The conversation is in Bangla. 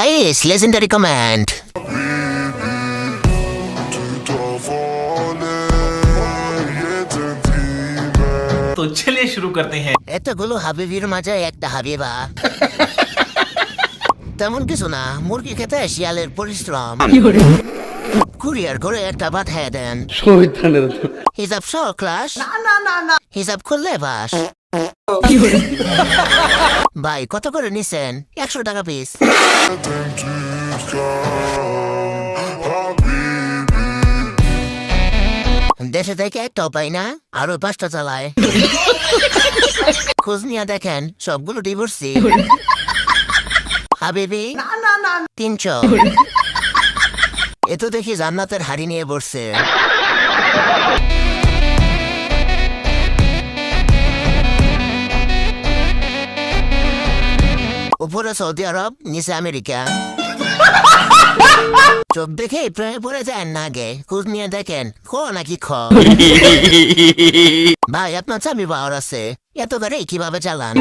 Guys legendary comment. तो चलिए शुरू करते हैं। এতগুলো হাবিবির মাঝে একটা হাবিবা। তেমন কিছু না, মুরগি খেতে শিয়ালের পরিশ্রম। কুরিয়ার করে একটা পাঠিয়ে দেন। হিসাব সহ ক্লাস, হিসাব করলে বাস। ভাই কত করে নিছেন? 100 টাকা পিস। দেশে থেকে একটাও পাই না, আরো 5টা চালায়। খোঁজ নিয়ে দেখেন সবগুলো ডিভোর্সি। হাবিবি 300। এ তো দেখি জান্নাতের হাড়ি নিয়ে বসছে। উপরে সৌদি আরব, নিচে আমেরিকা। চোখ দেখে প্রেমে পড়ে যায় না গে। খোঁজ নিয়ে দেখেন খ নাকি খ। ভাই আপনার চাবি পাওয়ার আছে, এত করে কিভাবে চালান?